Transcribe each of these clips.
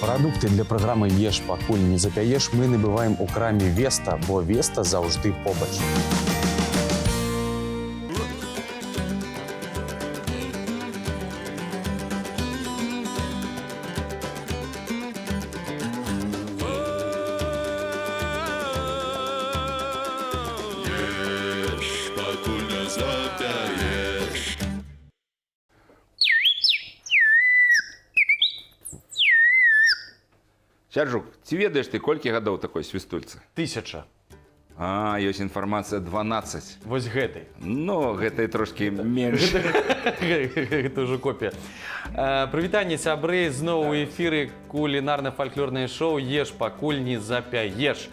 Продукты для праграмы «Еш, пакуль не запяеш» мы набываем у краме «Веста», бо «Веста» заўжды побач. Ешь, пакуль не запяеш. Сяржук, ці ведаеш ты, колькі гадоў такой свістульцы? 1000. А, ёсць інфармацыя 12. Вось гэтай. Ну, гэтай трошкі менш. Гэта ўжо копія. Прывітанне, сябры, зноў у эфіры кулінарна-фальклорнае шоу «Еш, пакуль не запяеш».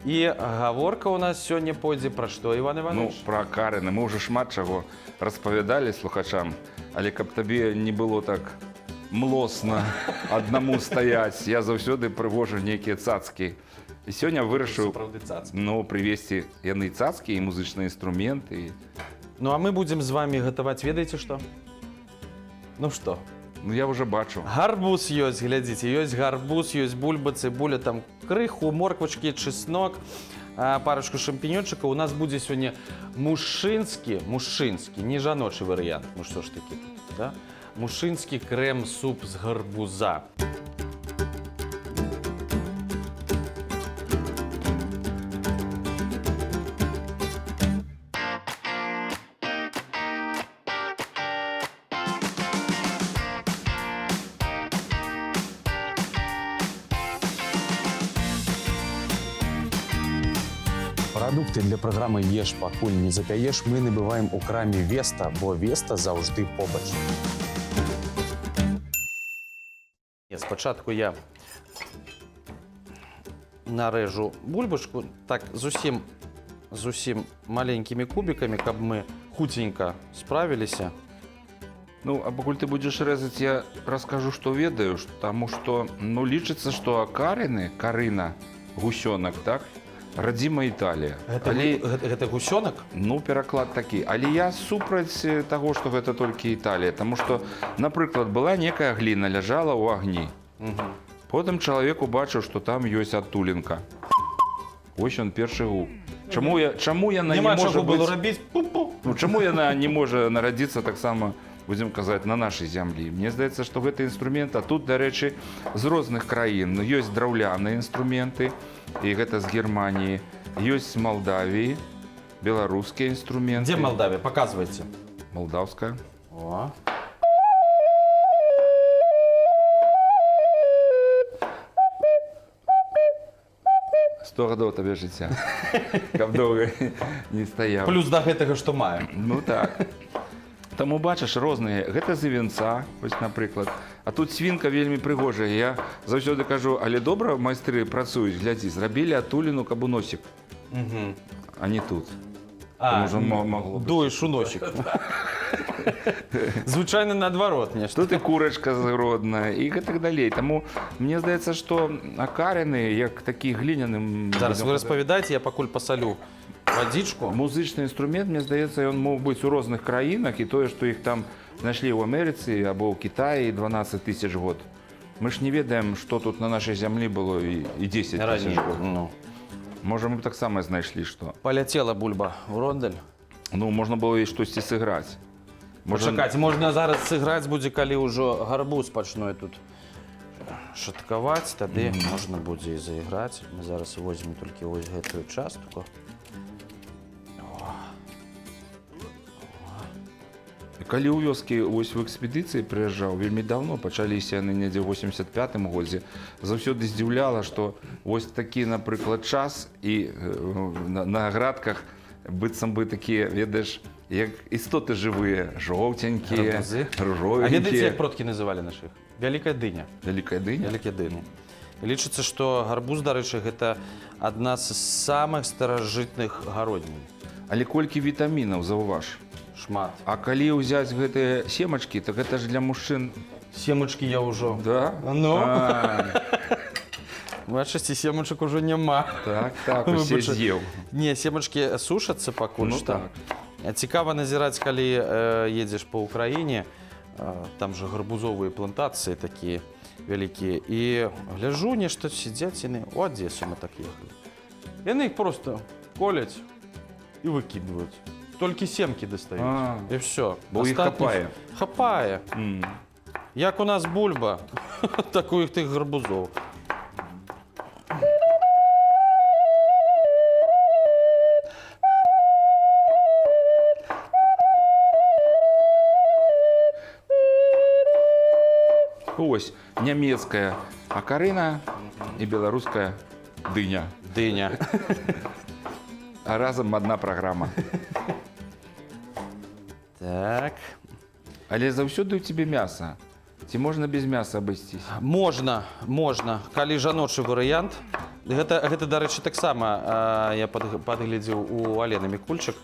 І гаворка ў нас сёння пойдзе пра што, Іван Ну, Іванович? пра карыны. Мы ўжо шмат чаго распавядалі слухачам, але каб табе не было так млосна аднаму стаяць, я заўсёды прывожу нейкія цацкі. І сёння вырашыў Сапраўды цацкі. прывесці яны цацкі і музычныя інструменты. Ну, а мы будзем з вами гатаваць, ведаеце што? Ну што? Ну, я ўжо бачу. Гарбуз ёсць, глядзіце, ёсць гарбуз, ёсць бульба, цыбуля, там крыху, морквачкі, чеснок, парочку шампінёнчыкаў. У нас будзе сёння мужчынскі, не жаночы варыянт, ну што ж такі, да? Мужчынскі крэм-суп з гарбуза. Продукты для праграмы «Еш, пакуль не запяеш» мы набываем у краме «Веста», бо «Веста» заўжды побач. Спачатку я нарэжу бульбачку так зусім маленькімі кубікамі, каб мы хуценька справіліся. Ну, а пакуль ты будзеш рэзаць, я раскажу, што ведаю, таму што, ну, лічыцца, што карына, гусёнак, так? Радзіма Італія. Гэта гусёнак? Ну, пераклад такі. Але я супраць таго, што гэта толькі Італія. Таму што, напрыклад, была некая гліна, ляжала ў агні. Потым чалавек убачыў, што там ёсць адтулінка. Вось ён першы гук. Чаму яна не можа быць... рабіць? Пу-пу. Ну, чаму яна не можа нарадзіцца таксама, будзем казаць, на нашай зямлі? Мне здаецца, што гэта інструмент, а тут, дарэчы, з розных краін. Ёсць драўляныя інструменты, і гэта з Германіі. Ёсць з Малдавіі, беларускія інструменты. Дзе Малдавія? Паказвайце. Малдаўская. О. 100 гадоў табе жыцця, каб доўга не стаяў. Плюс да гэтага, што маю. Ну так. Таму бачыш розныя, гэта з івенца, вось, напрыклад. А тут свінка вельмі прыгожая. Я заўсёды кажу, але добра майстры працуюць, глядзі, зрабілі адтуліну, каб у носік, а не тут. Таму ж магло быць. Дуеш у носік. Звычайна наадварот нешта. Тут і курачка згродная, і гэтак далей. Таму мне здаецца, што акарыны, як такі гліняны... Зараз вы распавядайце, я пакуль пасалю вадзічку. Музычны інструмент, мне здаецца, ён мог быць у розных краінах, і тое, што іх там знайшлі ў Амерыцы або ў Кітаі 12 000 год. Мы ж не ведаем, што тут на нашай зямлі было і 10 000 год. Ну. Можа, мы б таксама знайшлі, што... Паляцела бульба ў рондаль. Ну, можна было і штосьці сыграць. Пачакаць, можна зараз сыграць будзе, калі ўжо гарбуз пачну тут шаткаваць, тады можна будзе і заіграць. Мы зараз возьмем толькі вось гэтую частку. Калі ў вёскі вось в экспедыцыі прыязджаў, вельмі даўно, пачаліся яны недзе ў 85-м годзе, заўсёды здзіўляла, што вось такі, напрыклад, час і на градках быццам бы такія, ведаеш, як істоты жывыя, жоўценькія, ружовенькія. А ведаеце, як продкі называлі нашых? Вялікая дыня. Вялікая дыня? Вялікая дыня. Лічыцца, што гарбуз, дарэчы, гэта адна з самых старажытных гароднін. Але колькі вітамінаў, заўваж? Шмат. А калі ўзяць гэтыя семачкі, так гэта ж для мужчын... Семачкі я ўжо. Да? Ну? Бачыце, семачак ужо няма. Так, усе з'еў. Не, семачкі сушацца пакуль што. Цікава назіраць, калі едзеш па Ўкраіне, там жа гарбузовыя плантацыі такія. вялікія. І гляжу, нешта сядзяць яны. У Адзесу мы так ехалі. Яны іх просто коляць і выкідваюць. Толькі семкі дастаюць. І все. Бо іх хапае. Хапае. Як у нас бульба, так у іх тых гарбузоў. Ось нямецкая акарына і беларуская дыня. Дыня. А разам адна праграма. Так. Але заўсёды ў цябе мяса. Ці можна без мяса абысціся? Можна. Калі жаночы варыянт. Гэта, дарэчы, таксама я падглядзеў у Алены Мікульчык.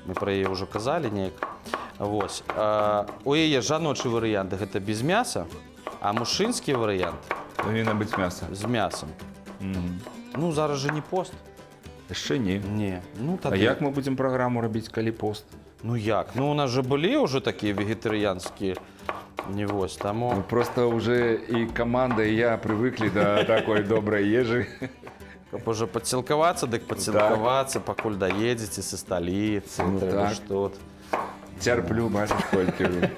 Мы пра яе ўжо казалі неяк. Вось. У яе жаночы варыянт гэта без мяса, а мужчынскі варыянт Павінна быць мяса. з мясам. Ну, зараз жа не пост. Яшчэ не. Не. Ну, А як мы будзем праграму рабіць, калі пост? Ну як? Ну, у нас же былі ўжо такія вегетарыянскія. Не вось, таму... Просто уже і каманда, і я прывыклі да такой добрай ежы. Каб уже падсілкавацца, дык падсілкавацца, пакуль даедзеце са сталіцы. Ну трэба так. ж тут. Цярплю, бачыш, колькі вы.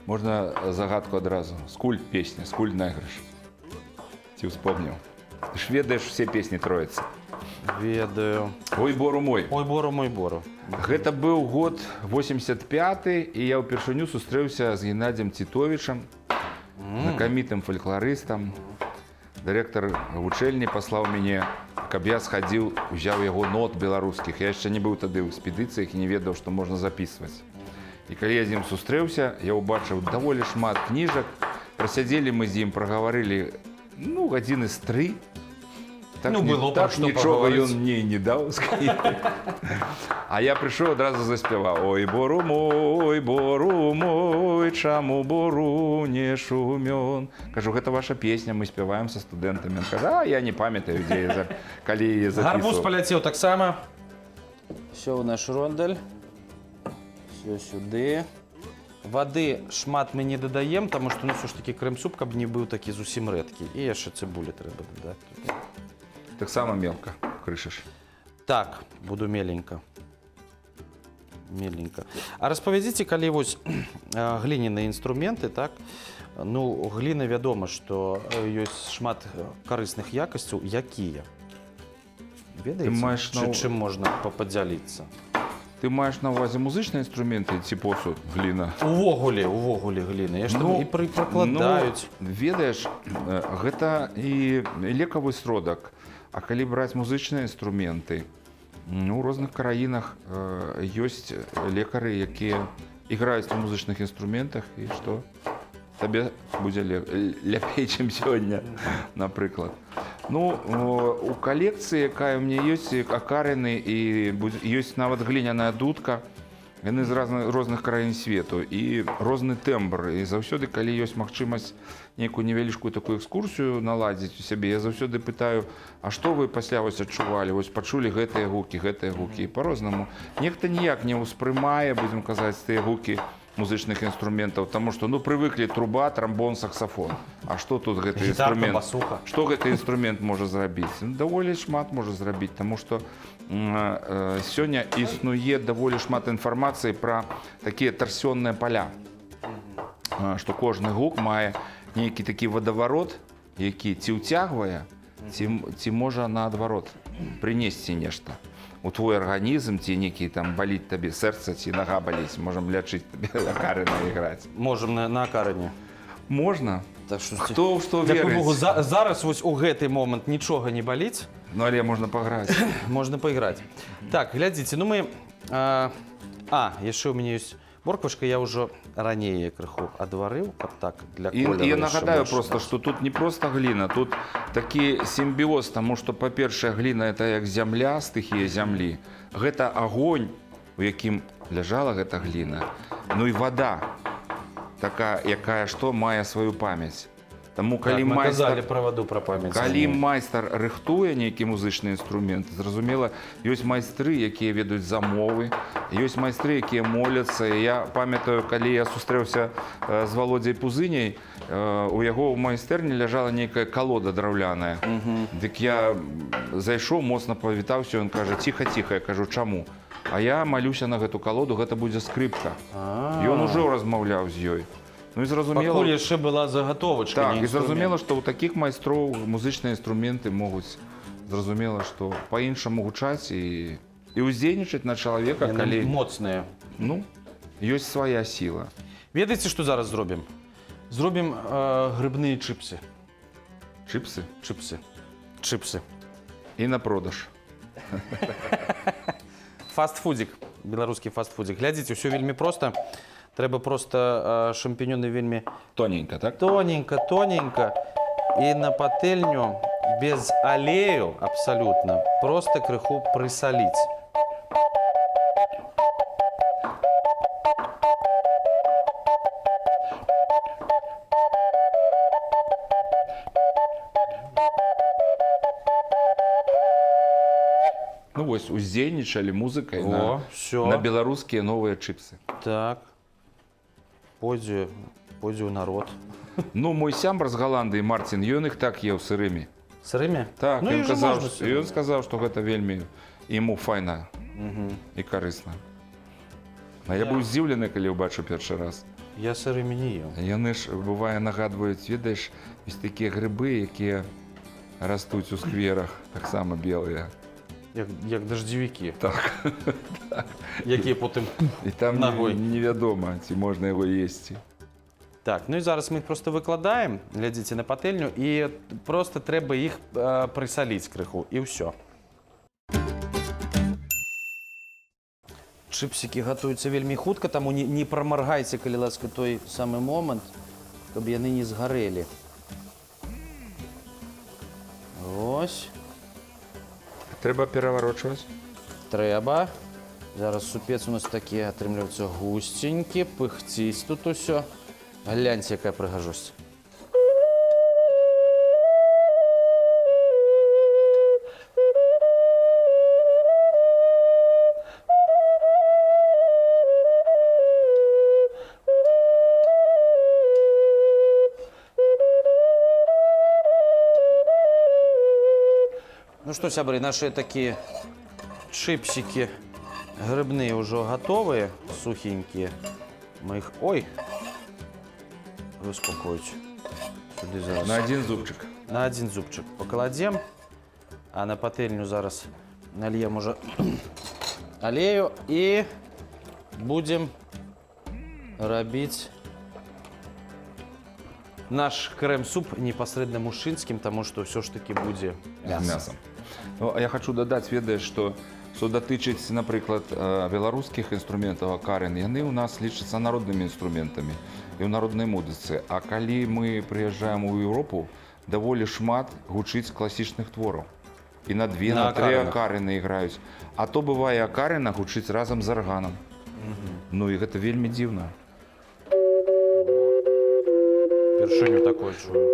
Можна загадку адразу. Скуль песня, скуль найгрыш. Ці ўспомніў? Ты ж ведаеш усе песні Троіцы. Ведаю. Ой, бору мой. Ой, бору, мой бору. Гэта быў год 85-й, і я ўпершыню сустрэўся з Геннадзем Тітовічам, знакамітым фалькларыстам. Дырэктар вучэльні паслаў мяне, каб я схадзіў, узяў яго нот беларускіх. Я яшчэ не быў тады ў экспедыцыях і не ведаў, што можна запісваць. І калі я з ім сустрэўся, я ўбачыў даволі шмат кніжак. Прасядзелі мы з ім, прагаварылі, ну, гадзіны з 3. Так, Ну, было пра так што нічога пагаварыць. ён мне не даў. А я прыйшоў, адразу заспяваў. Ой, бору мой, чаму бору не шумён. Кажу, гэта ваша песня, мы спяваем са студэнтамі. Ён кажа, а я не памятаю, калі яе Гарбуз запісваў. паляцеў таксама. Все ў наш рондель. Все сюды. Вады шмат мы не дадаем, таму што, ну, все ж таки крэм-суп, каб не быў такі зусім рэдкі. І яшчэ цыбулі трэба дадаць. Таксама мелка крышыш. Так, буду меленька. А распавядзіце, калі вось гліняныя інструменты, так? Ну, гліна вядома, што ёсць шмат карысных якасцяў. Якія? Ведаеце? Ты маеш на- Чым можна падзяліцца? Ты маеш на ўвазе музычныя інструменты ці посуд, гліна? Увогуле гліна. Я ж там і прыкладаюць. Ведаеш, гэта і лекавы сродак. А калі браць музычныя інструменты, ну, у розных краінах ёсць лекары, якія іграюць на музычных інструментах, і што? Табе будзе лепей, чым сёння, напрыклад. Ну, у калекцыі, якая ў мяне ёсць, акарыны, і ёсць нават гліняная дудка, яны з розных краін свету, і розны тэмбр. І заўсёды, калі ёсць магчымасць нейкую невялічкую такую экскурсію наладзіць у сябе, я заўсёды пытаю, а што вы пасля вось адчувалі? Вось пачулі гэтыя гукі, і па-рознаму. Нехта ніяк не ўспрымае, будзем казаць, тыя гукі музычных інструментаў, таму што, ну, прывыклі труба, трамбон, саксафон. А што тут гэты інструмент? Што гэты інструмент можа зрабіць? Даволі шмат можа зрабіць, таму што сёння існуе даволі шмат інфармацыі пра такія тарсённыя паля. Што кожны гук мае нейкі такі вадаварот, які ці ўцягвае, ці можа наадварот прынесці нешта у твой арганізм, ці нейкі там баліць табе сэрца, ці нага баліць, можам лячыць табе акарыны іграць. Можам на акарыне. Можна. Так што Хто што дзякуй Богу, верыць. зараз вось у гэты момант нічога не баліць. Ну, але можна паграць. Можна пайграць. Так, глядзіце, ну мы... яшчэ ў мяне ёсць Морквочка я уже ранее крыху адварыў, каб так для И колеру я яшчэ нагадаю больш просто, даць. что тут не просто глина, тут такі симбиоз, тому что, по-перше, глина это як земля, стихія землі. Гэта огонь, у якім ляжала гэта глина. Ну і вода, така, якая што мае сваю памяць. Таму Так, калі мы казали майстар пра ваду, пра памяць. Калі майстар рыхтуе нейкі музычны інструмент, зразумела, ёсць майстры, якія ведаюць замовы, ёсць майстры, якія моляцца. Я памятаю, калі я сустрэўся з Володзяй Пузыняй, у яго ў майстэрні ляжала нейкая калода драўляная. Дык я зайшоў, моцна павітаўся, ён кажа: ціха-ціха, я кажу: чаму? А я малюся на гэту калоду, гэта будзе скрыпка. Ён ужо размаўляў з ёй. Ну і зразумела, Пакуль яшчэ была загатовачка, так, не і інструмент. зразумела, што ў такіх майстроў музычныя інструменты могуць, зразумела, што па-іншаму гучаць і ўздзейнічаць на чалавека, Яны калі моцныя. ну, ёсць свая сіла. Ведаеце, што зараз зробім? Зробім грыбныя чыпсы. Чыпсы Чыпсы. і на продаж. Фастфудзік, беларускі фастфудзік. Глядзіце, ўсё вельмі проста. Трэба проста шампіньёны вельмі Тоненько, так? тоненька і на патэльню без алею абсалютна проста крыху прысаліць. Ну вось, уздзейнічалі музыкай О, всё. на беларускія новыя чыпсы. Так. Пойдзе ў народ. Ну, мой сябр з Галандыі, Марцін, ён іх так еў сырымі. Сырымі? Так, ну, ён можна сказаў, што гэта вельмі яму файна і карысна. А я быў здзіўлены, калі ўбачыў першы раз. Я сырымі не ем. Яны ж, бывае, нагадваюць, ведаеш, ёсць такія грыбы, якія растуць у скверах, таксама белыя. Як даждзевікі, Так. якія потым... І там Нагой. невядома, ці можна яго есці. Так, ну і зараз мы іх просто выкладаем, глядзіце на патэльню, і просто трэба іх прысаліць крыху, і ўсё. Чыпсікі гатуюцца вельмі хутка, таму не прамаргайце, калі ласка, той самы момант, каб яны не згарэлі. Ось. Трэба пераварочваць. Трэба. Зараз супец у нас такі атрымліваецца гусценькі, пыхціць тут усё. Гляньце, якая прыгажосць. Ну што, сябры, наши такія чыпсікі грыбныя ўжо гатовыя, сухенькія. Мы іх... Ой! Успокойте. Сюди зараз. На один зубчик. На один зубчик покладем, а на пательню зараз нальем уже алею и будем робить наш крем-суп непосредственно мужчинским, потому что все ж таки будет мясо. Мясом. Ну, а я хочу дадаць, ведаеш, што датычыць, напрыклад, беларускіх інструментаў акарын, яны ў нас лічацца народнымі інструментамі і ў народнай музыцы. А калі мы прыязджаем у Еўропу, даволі шмат гучыць класічных твораў. І на две, на тры акарыны іграюць. А то бывае акарына гучыць разам з арганам. Ну і гэта вельмі дзіўна. Вершиню такое чую.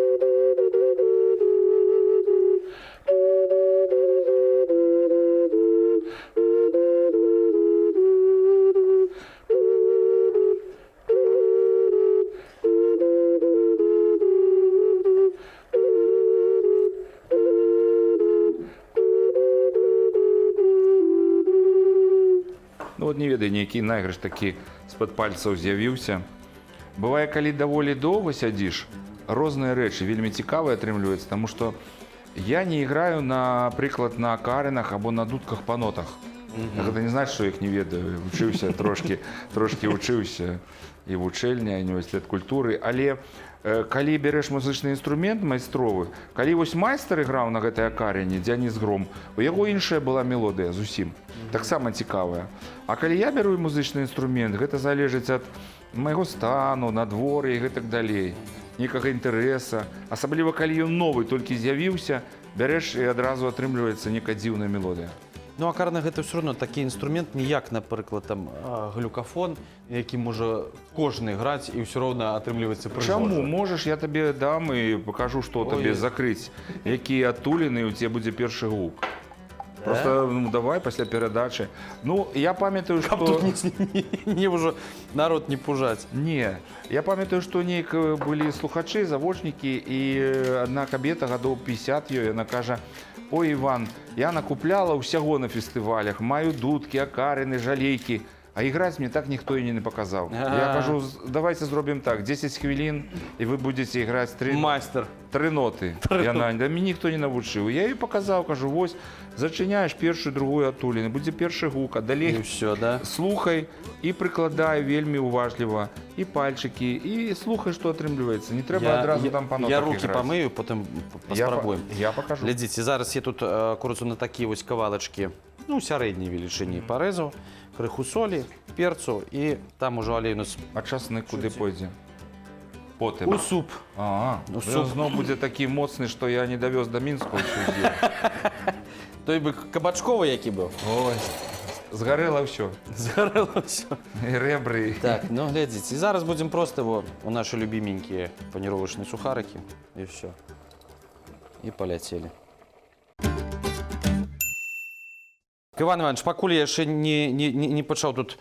Ну от не ведаю, нейкі найграш такі з-пад пальцаў з'явіўся. Бывае, калі даволі доўга сядзіш, розныя рэчы вельмі цікавыя атрымліваюцца, таму што я не іграю, напрыклад, на акарынах або на дудках па нотах. Гэта не значыць, што іх не ведаю. Вучыўся трошкі вучыўся і вучэльня, і універсітэт культуры, але калі береш музычны інструмент майстровы, калі вось майстар іграў на гэтай акарыне, Дзяніс Гром, у яго іншая была мелодыя зусім, таксама цікавая. А калі я беру музычны інструмент, гэта залежыць ад майго стану, надвор'я і гэтак далей, некага інтарэса. Асабліва, калі ён новы, толькі з'явіўся, бярэш і адразу атрымліваецца некая дзіўная мелодыя. Ну, акарна гэта ўсё роўно такі інструмент, не як, напрыклад, там, глюкафон, які можа кожны граць, і ўсё роўна атрымліваецца прыгожа. Чаму? Можаш, я табе дам і пакажу, што табе закрыць, якія адтуліны, у цябе будзе першы гук. Просто ну, давай пасля перадачы. Ну, я памятаю, што... Каб тут не ўжо народ не пужаць. Не. Я памятаю, што нейк былі слухачы, завочнікі, і адна кабета гадоў 50 ёй, яна кажа: «Ой, Іван, я накупляла ўсяго на фестывалях, маю дудкі, акарыны, жалейкі, а іграць мне так ніхто і не паказаў». Я кажу: давайте зробім так, 10 хвілін, і вы будзеце іграць 3 ноты. Яна: да мяне ніхто не навучыў. Я ёй паказаў, кажу: вось, зачыняеш першую, другую адтуліну, будзе першы гук, а далей ўсё, да? Слухай і прыкладай вельмі уважліва, і пальчыкі, і слухай, што атрымліваецца. Не трэба адразу там па нотах іграць. Я рукі іграць. памыю, потым паспрабуем. Я пакажу. Глядзіце, зараз я тут курцу на такія вось кавалачкі, ну, сярэдняй велічыні парэзаў, крыху солі, перцу, і там ужо алейну... А часны куды пойдзе? Потым. У суп. У суп зноў будзе такі моцны, што я не давёз да Мінска ўсё з'еў. Той бы кабачковы які быў. Ой, згарэла ўсё. Згарэла ўсё. І рэбры. Так, ну глядзіце, зараз будзем проста у нашы любіменькія паніровачныя сухарыкі, і ўсё. І паляцелі. Іван Іванович, пакуль я яшчэ не пачаў тут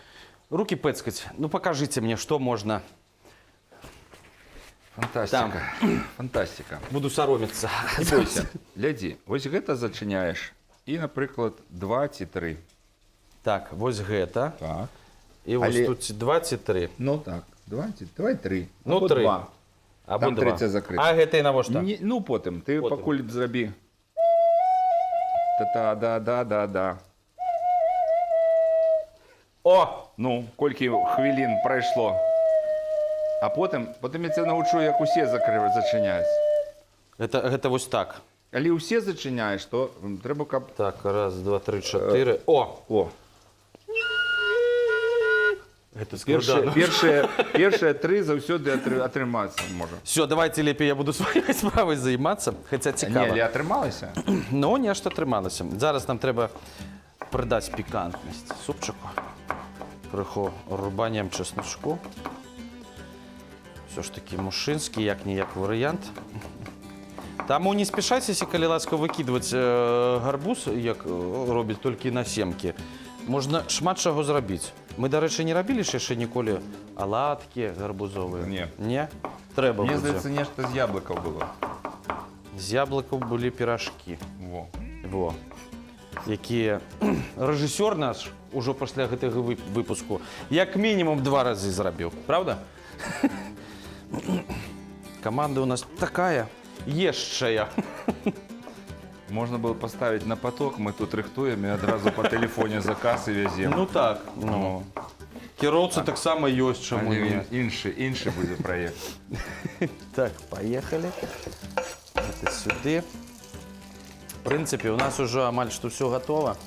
рукі пэцкаць, ну пакажыце мне, што можна. Фантастика. Фантастика. Буду саромецца. Не бойся. Глядзі, вось гэта зачыняеш і, напрыклад, 2 ці 3. Так, вось гэта. Так. І вось тут 2 ці 3. Ну так, 2 ці, давай 3. Ну, 3. Або там 3 закрыта. А гэта і навошта? Ну, потым. Ты пакуль зрабі. Та-та-да-да-да-да. О! Ну, колькі хвілін прайшло. А потым я цябе навучу, як усе зачыняць. Гэта вось так. Калі ўсе зачыняеш, то трэба, каб... Так, раз, два, три, чатыры. О! Гэта складана. Першыя 3 заўсёды атрымацца можа. Все, давайте лепей я буду сваёй справай займацца, хаця цікава. Не, атрымалася? Ну, нешта атрымалася. Зараз нам трэба прыдаць пікантнасць супчыку. Крыху рубанем чесночку. Все ж таки мушынскі, як-ніяк варыянт. Таму не спяшайцеся, калі ласка, выкідваць гарбуз, як робяць толькі на семкі. Можна шмат чаго зрабіць. Мы, дарэчы, не рабілі яшчэ ніколі аладкі гарбузовыя? Не. Не? Трэба Мне будзе. здаецца, нешта з яблыкаў было. З яблыкаў былі піражкі. Во. Якія рэжысёр наш ужо пасля гэтага выпуску як мінімум 2 разы зрабіў. Правда? Каманда у нас такая ешчая. Можна было паставіць на поток, мы тут рыхтуем і адразу па тэлефоне заказ і вязем. Ну так. Ну. Кіроўца таксама ёсць, чаму не. Іншы будзе праект. Так, поехали. Это сюды. В прынцыпе, у нас уже амаль што ўсё гатова.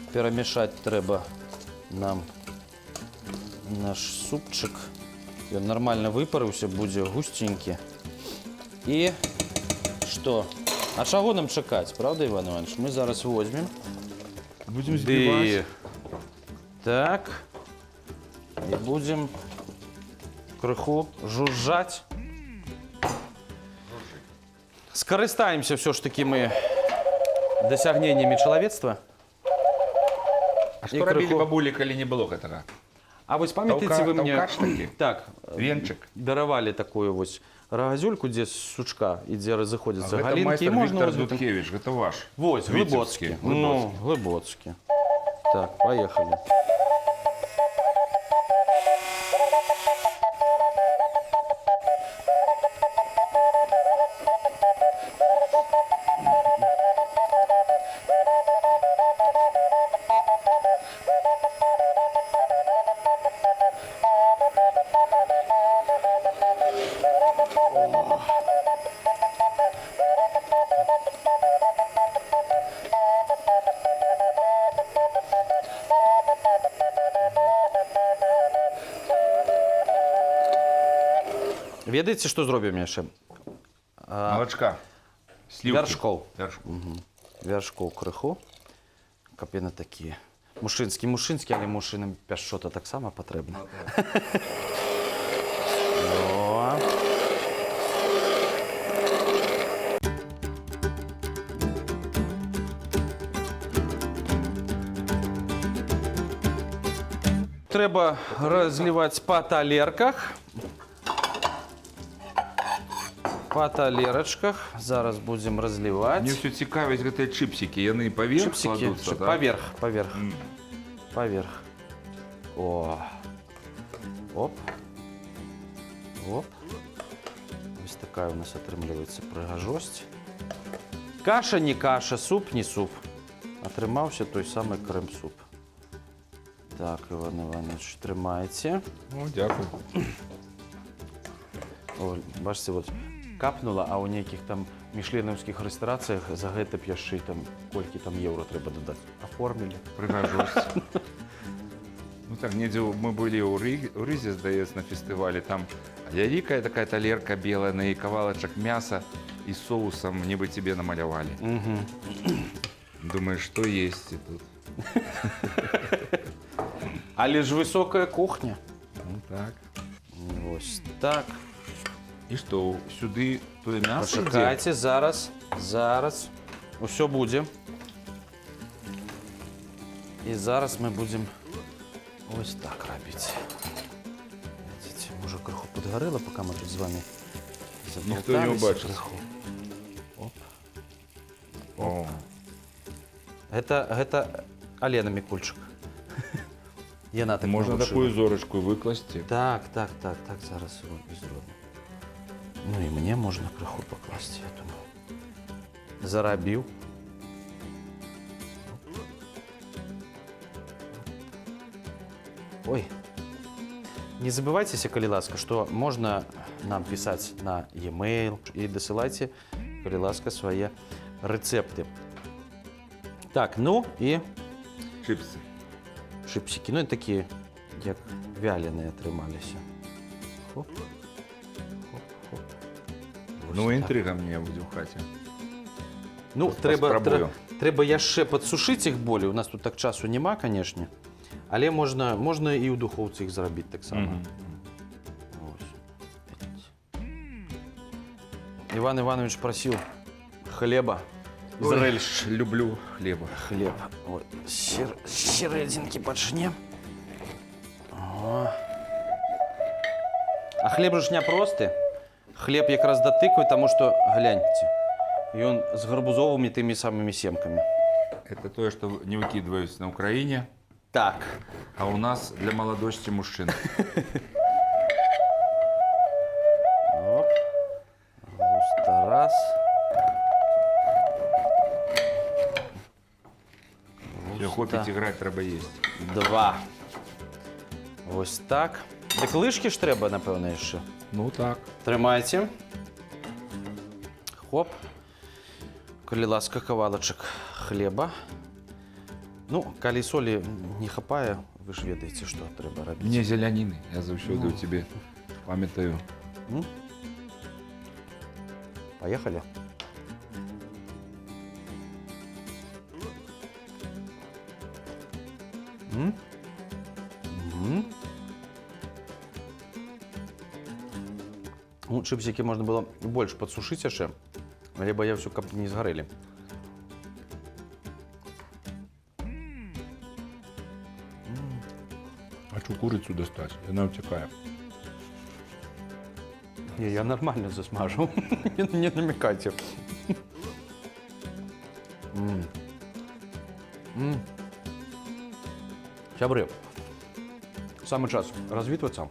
Перамешаць трэба нам наш супчык. Ён нармальна выпарыўся, будзе гусценькі. І што? А чаго нам чакаць, правда, Іван Іванович? Мы зараз возьмем. Будзем збіваць. Так. І будзем крыху жужжаць. Скарыстаемся все ж таки мы дасягненнямі чалавецтва. А што рабілі бабулі, калі не было гэтага? А вось памятаеце вы мне... Таўкач такі? Так. Венчык. Даравалі такую вось рагазюльку, дзе з сучка і дзе разыходзяцца Гэта галінкі. майстар Віктор Дудкевіч, гэта ваш. Вось, Глыбоцкі. Ну, Глыбоцкі. Так, поехали. Ведаеце, што зробім яшчэ? Молочка. Сливки. Вяршкоў. Вяршкоў. Вяршкоў крыху, каб яны такія. Мужчынскі, але мужчынам пяшчота таксама патрэбна. О. Трэба разліваць па талерках. Па талерачках. Зараз будзем разліваць. Мне все цікавіць гэтыя чипсики. Яны паверх Чипсики, кладуцца, так? поверх. Поверх. О. Оп. Оп. Ось такая у нас атрымліваецца прыгажосць. Каша не каша, суп не суп. Атрымаўся той самы крем-суп. Так, Іван Іванович, трымайце. Ну, дзякую. О, бачите, вот капнула, а у нейкіх там мішленаўскіх рэстарацыях за гэта б яшчэ там колькі там еўра трэба дадаць. Аформілі. Прыгажосць. Ну так, недзе мы былі ў Рызе, здаецца, на фестывалі. Там вялікая такая талерка белая, на яе кавалачак мяса і соусам нібы тебе намалявалі. Думаеш, што есці тут? Але ж высокая кухня. Ну так. Вось так. І што, сюды тое мяса ідзе? Пачакайце, зараз. Усё будзе. І зараз мы будзем ось так рабіць. Видите, можа крыху падгарэла, пока мы тут з вами Ніхто не ўбачыць. Оп. О, Гэта Алена Мікульчык. Яна так можна навучыла. такую зорачку выкласці. Так, зараз его і зробім. Ну і мне можна крыху пакласці, я думаю. Зарабіў. Ой. Не забывайцеся, калі ласка, што можна нам пісаць на e-mail і дасылайце, калі ласка, свае рэцэпты. Так, ну і Чипсы. чипсики. Ну, такие, як вяленые атрымаліся. Хоп. Хоп. Ну, інтрыга мне будзе ў хаце. Ну, Паспрабую. трэба яшчэ падсушыць іх болей. У нас тут так часу няма, канешне. Але можна і ў духоўцы іх зрабіць таксама. Іван Іванович прасіў хлеба. Зрэльш, люблю хлеба. Хлеб. Ой, серединки пачнем. О. А хлеб ж не просты. Хлеб якраз датыквае, таму што, гляньце, ён з гарбузовымі тымі самымі семкамі. Это тое, што не выкідваюць на Украіне, Так. а ў нас для маладосці мужчын. Оп. Густа раз. Все, хопіць іграць, трэба есці. Два. Вось так. Дык лыжкі ж трэба, напэўна, яшчэ. Ну так. Трымайце. Хоп. Калі ласка, кавалачак хлеба. Ну, калі солі не хапае, вы ж ведаеце, што трэба рабіць. Мне зеляніны, я заўсёды ў цябе памятаю. Поехали. Ну, чипсики можно было больше подсушить яшчэ, але баяўся, каб не згарэлі. Хочу курицу достать, яна ўцякае. Не, я нормально засмажу. Не намекайте. Сябры, самый час развітвацца.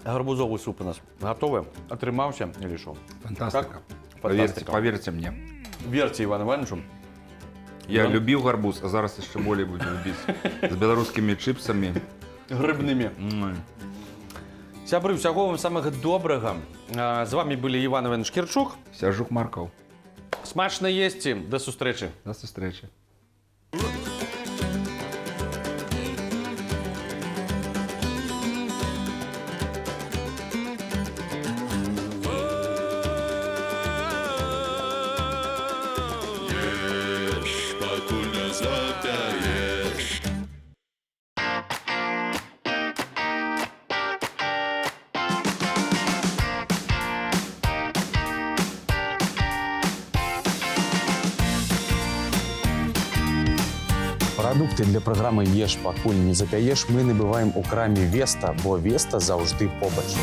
Гарбузовый суп у нас готовы. Атрымаўся или што? Фантастика. Фантастика. Поверьте мне. Верьте Івану Івановичу. Я Да. любіў гарбуз, а зараз яшчэ болей буду любіць. З беларускімі чипсамі. Грибними. Сябры, усяго вам самага добрага. З вами былі Іван Іванович Кірчук. Сяржук Марков. Смачна есці. Да сустрэчы. До встречи. Ешь, пакуль не запяешь. Прадукты для праграмы еш пакуль не запяеш мы набываем у краме Веста, бо Веста заўжды побач.